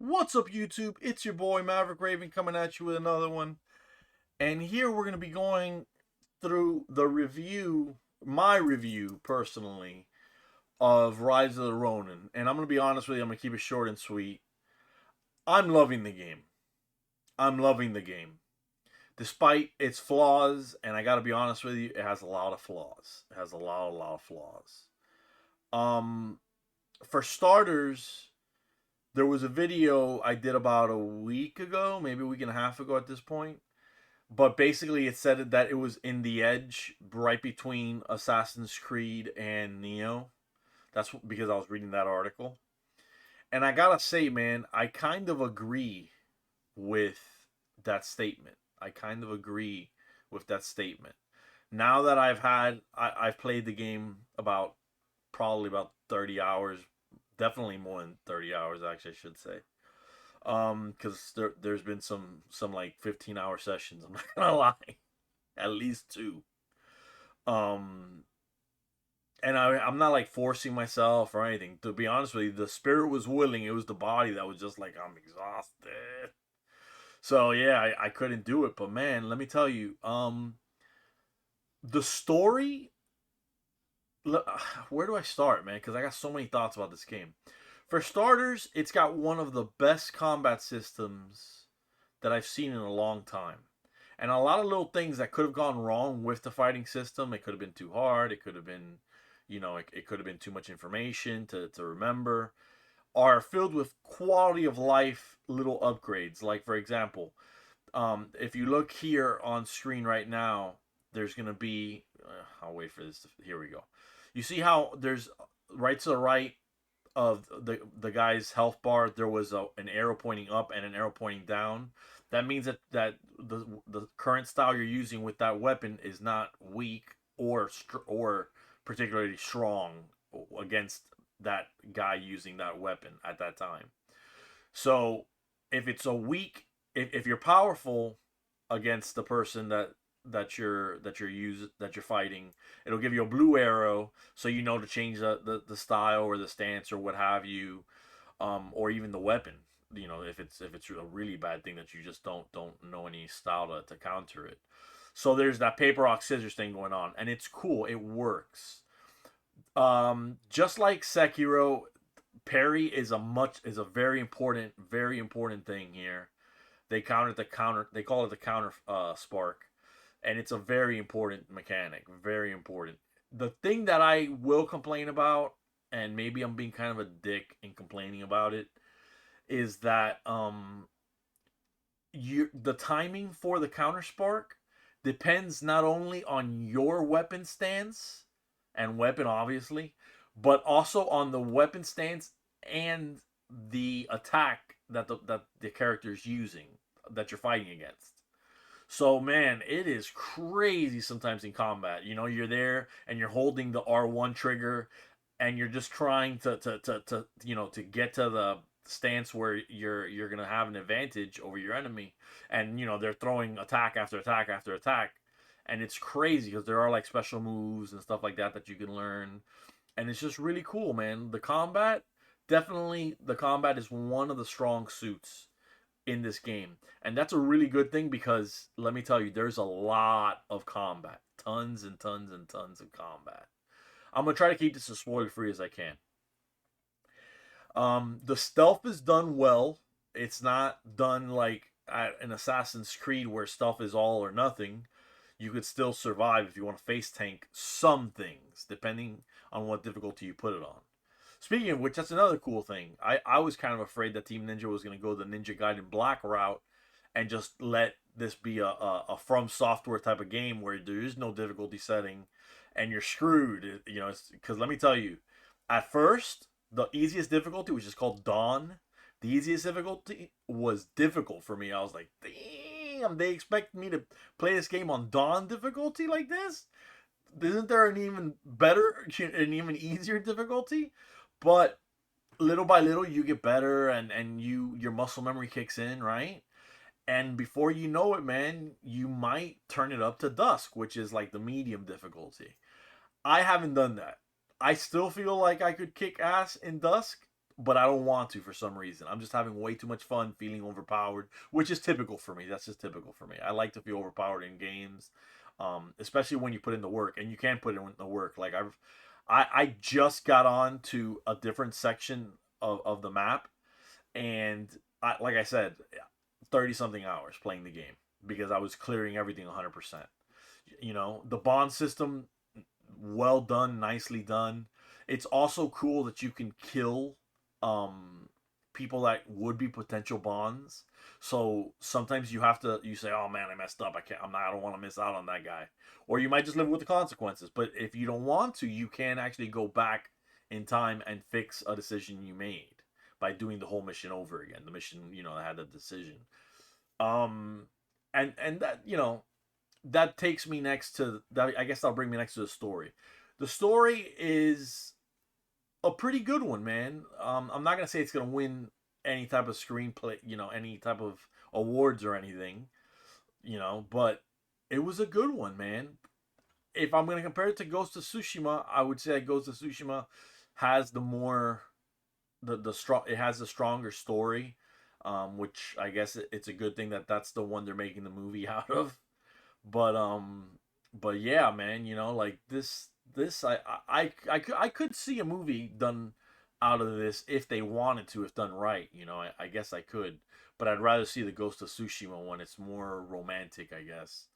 What's up, YouTube? It's your boy Maverick Raven coming at you with another one. And here we're going to be going through the review, my review personally, of Rise of the Ronin. And I'm going to be honest with you, I'm going to keep it short and sweet. I'm loving the game. I'm loving the game. Despite its flaws, and I got to be honest with you, it has a lot of flaws. It has a lot of flaws. Um, for starters, there was a video I did about a week ago, maybe a week and a half ago at this point. But basically, it said that it was in the edge, right between Assassin's Creed and Neo. That's because I was reading that article. And I gotta say, man, I kind of agree with that statement. I kind of agree with that statement. Now that I've played the game about probably about 30 hours, definitely more than 30 hours, actually, I should say. Because there's been some like 15-hour sessions. I'm not gonna lie, at least two. Um, and I'm not like forcing myself or anything. To be honest with you, the spirit was willing. It was the body that was just like I'm exhausted. So yeah, I couldn't do it. But man, let me tell you, the story. Where do I start, man? Because I got so many thoughts about this game. For starters, it's got one of the best combat systems that I've seen in a long time. And a lot of little things that could have gone wrong with the fighting system. It could have been too hard. It could have been, it could have been too much information to remember. Are filled with quality of life little upgrades. Like, for example, if you look here on screen right now, there's going to be, I'll wait for this. Here we go. You see how there's right to the right of the guy's health bar, there was an arrow pointing up and an arrow pointing down. That means that the current style you're using with that weapon is not weak or particularly strong against that guy using that weapon at that time. So if it's a weak, if you're powerful against the person that you're fighting, it'll give you a blue arrow, so you know to change the style or the stance or what have you, or even the weapon. If it's a really bad thing that you just don't know any style to counter it. So there's that paper rock scissors thing going on, and it's cool. It works. Just like Sekiro, parry is a very important thing here. They call it the counter spark, and it's a very important mechanic. Very important. The thing that I will complain about, and maybe I'm being kind of a dick in complaining about it, is that the timing for the counter spark depends not only on your weapon stance and weapon obviously, but also on the weapon stance and the attack that the character is using, that you're fighting against. So man, it is crazy sometimes in combat. You're there and you're holding the R1 trigger, and you're just trying to get to the stance where you're gonna have an advantage over your enemy, and they're throwing attack after attack after attack, and it's crazy because there are like special moves and stuff like that you can learn, and it's just really cool, man. The combat is one of the strong suits in this game. And that's a really good thing because let me tell you, there's a lot of combat. Tons and tons and tons of combat. I'm going to try to keep this as spoiler free as I can. The stealth is done well. It's not done like at an Assassin's Creed where stealth is all or nothing. You could still survive if you want to face tank some things, depending on what difficulty you put it on. Speaking of which, that's another cool thing. I was kind of afraid that Team Ninja was going to go the Ninja Gaiden Black route and just let this be a From Software type of game where there is no difficulty setting and you're screwed. Because let me tell you, at first, the easiest difficulty, which is called Dawn, the easiest difficulty was difficult for me. I was like, damn, they expect me to play this game on Dawn difficulty like this? Isn't there an even better, an even easier difficulty? But little by little, you get better, and your muscle memory kicks in, right? And before you know it, man, you might turn it up to Dusk, which is like the medium difficulty. I haven't done that. I still feel like I could kick ass in Dusk, but I don't want to for some reason. I'm just having way too much fun feeling overpowered, which is typical for me. That's just typical for me. I like to feel overpowered in games, especially when you put in the work, and you can put in the work. Like I just got on to a different section of the map, and like I said, 30 something hours playing the game because I was clearing everything 100%. You know, the bond system, well done, nicely done. It's also cool that you can kill um people that would be potential bonds. So sometimes you say, "Oh man, I messed up. I don't want to miss out on that guy." Or you might just live with the consequences. But if you don't want to, you can actually go back in time and fix a decision you made by doing the whole mission over again. The mission, that had the decision. Um and that, that takes me next to that. I guess that'll bring me next to the story. The story is a pretty good one, man. I'm not gonna say it's gonna win any type of screenplay, any type of awards or anything, but it was a good one, man. If I'm gonna compare it to Ghost of Tsushima, I would say Ghost of Tsushima has the more the strong. It has a stronger story, which I guess it's a good thing that that's the one they're making the movie out of. But but yeah, man, like this I could see a movie done out of this if they wanted to, if done right. I guess I could, but I'd rather see the Ghost of Tsushima one. It's more romantic, I guess.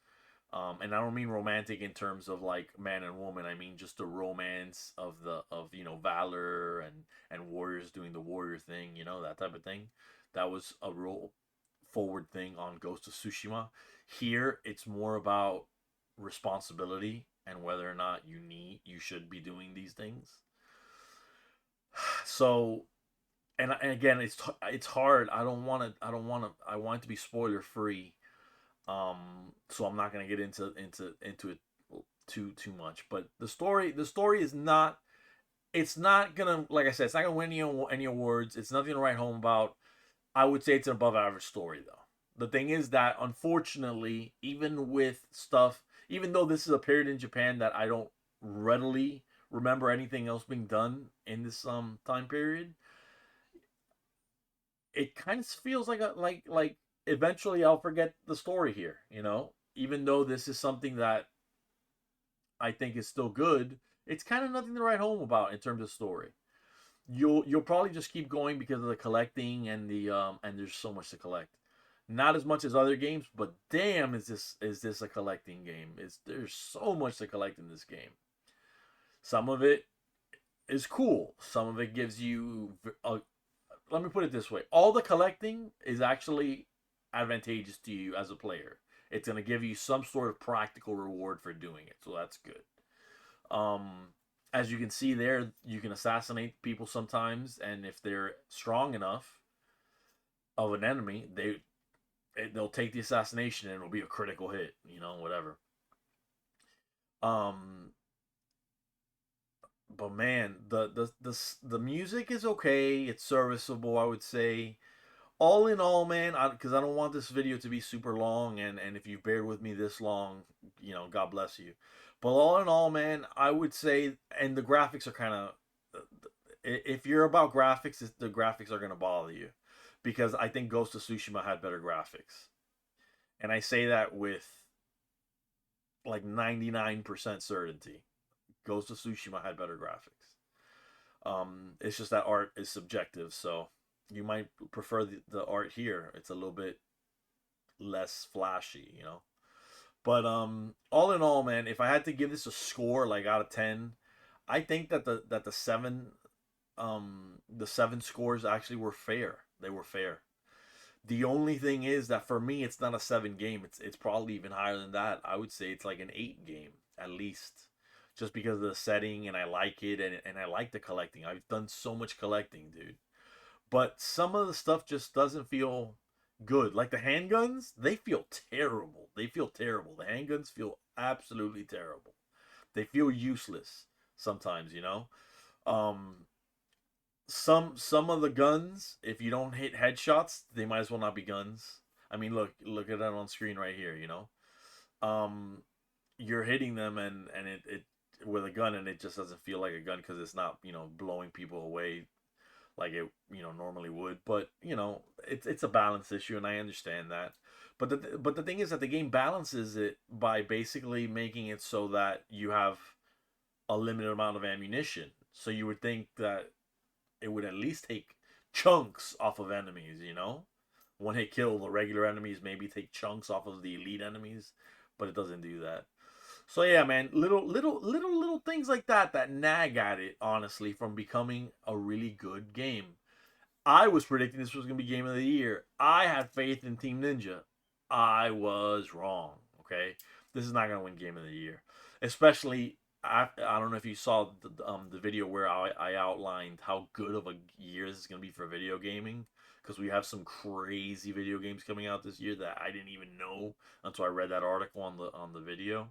And I don't mean romantic in terms of like man and woman. I mean just the romance of valor and warriors doing the warrior thing. That type of thing. That was a real forward thing on Ghost of Tsushima. Here, it's more about responsibility and whether or not you should be doing these things. So, and again, it's hard. I want it to be spoiler free. So I'm not gonna get into it too much. But the story is not. It's not gonna, like I said, it's not gonna win any awards. It's nothing to write home about. I would say it's an above average story though. The thing is that unfortunately, even with stuff, even though this is a period in Japan that I don't readily remember anything else being done in this time period, it kind of feels like eventually I'll forget the story here, Even though this is something that I think is still good, it's kind of nothing to write home about in terms of story. You'll probably just keep going because of the collecting and there's so much to collect. Not as much as other games, but damn, is this a collecting game? There's so much to collect in this game. Some of it is cool. Some of it gives you let me put it this way. All the collecting is actually advantageous to you as a player. It's going to give you some sort of practical reward for doing it. So that's good. Um, as you can see there, you can assassinate people sometimes, and if they're strong enough of an enemy, they'll take the assassination and it'll be a critical hit, whatever. Um, but man, the music is okay. It's serviceable, I would say. All in all, man, because I don't want this video to be super long, and if you've bared with me this long, God bless you. But all in all, man, I would say, and the graphics are kind of, if you're about graphics, the graphics are gonna bother you, because I think Ghost of Tsushima had better graphics, and I say that with like 99% certainty. Ghost of Tsushima had better graphics. It's just that art is subjective, so you might prefer the art here. It's a little bit less flashy. But all in all, man, if I had to give this a score, like out of 10, I think that the seven scores actually were fair. They were fair. The only thing is that for me, it's not a 7 game. It's probably even higher than that. I would say it's like an 8 game at least, just because of the setting, and I like it, and I like the collecting. I've done so much collecting, dude. But some of the stuff just doesn't feel good. Like the handguns, they feel terrible. They feel terrible. The handguns feel absolutely terrible. They feel useless sometimes. Um, some of the guns, if you don't hit headshots, they might as well not be guns. I mean, look at that on screen right here. Um, you're hitting them, and it with a gun, and it just doesn't feel like a gun because it's not blowing people away like it normally would. But it's a balance issue, and I understand that. But the thing is that the game balances it by basically making it so that you have a limited amount of ammunition. So you would think that it would at least take chunks off of enemies, One hit kill the regular enemies, maybe take chunks off of the elite enemies, but it doesn't do that. So yeah, man, little things like that nag at it, honestly, from becoming a really good game. I was predicting this was gonna be game of the year. I had faith in Team Ninja. I was wrong. Okay, this is not gonna win game of the year, especially. I don't know if you saw the video where I outlined how good of a year this is gonna be for video gaming, because we have some crazy video games coming out this year that I didn't even know until I read that article on the video.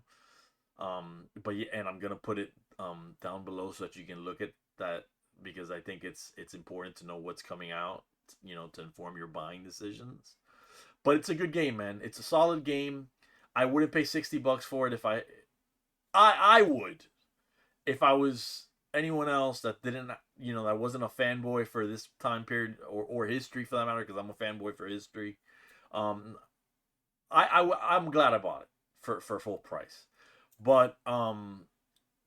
But yeah, and I'm gonna put it down below so that you can look at that, because I think it's important to know what's coming out, to inform your buying decisions. But it's a good game, man. It's a solid game. I wouldn't pay $60 for it if I would if I was anyone else that didn't, that wasn't a fanboy for this time period, or history for that matter, because I'm a fanboy for history. Um, I'm glad I bought it for full price. But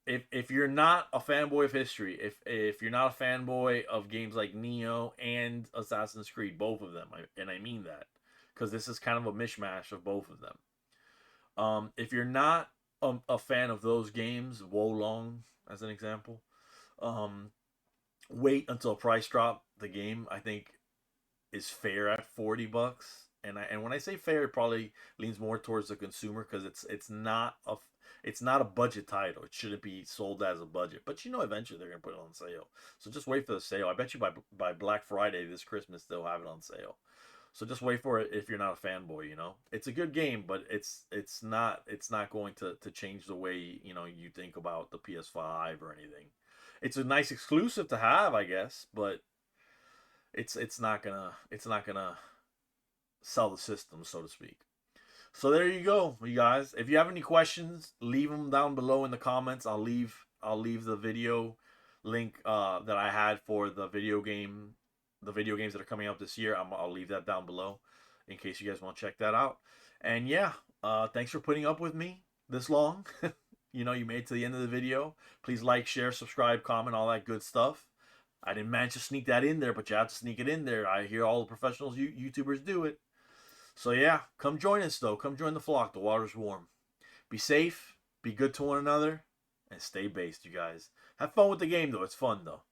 if you're not a fanboy of history, if you're not a fanboy of games like Neo and Assassin's Creed, both of them, and I mean that, because this is kind of a mishmash of both of them. If you're not a fan of those games, Wolong as an example, um, wait until price drop. The game, I think, is fair at $40. And when I say fair, it probably leans more towards the consumer, because it's not a budget title. It shouldn't be sold as a budget. But eventually they're gonna put it on sale. So just wait for the sale. I bet you by Black Friday this Christmas they'll have it on sale. So just wait for it if you're not a fanboy. It's a good game, but it's not going to change the way you think about the PS5 or anything. It's a nice exclusive to have, I guess, but it's not gonna sell the system, so to speak. So there you go, you guys. If you have any questions, leave them down below in the comments. I'll leave the video link that I had for the video games that are coming out this year. I'll leave that down below in case you guys want to check that out. And yeah, thanks for putting up with me this long. You made it to the end of the video. Please like, share, subscribe, comment, all that good stuff. I didn't manage to sneak that in there, but you have to sneak it in there. I hear all the professionals, YouTubers do it. So yeah, come join us though. Come join the flock. The water's warm. Be safe, be good to one another, and stay based, you guys. Have fun with the game though. It's fun though.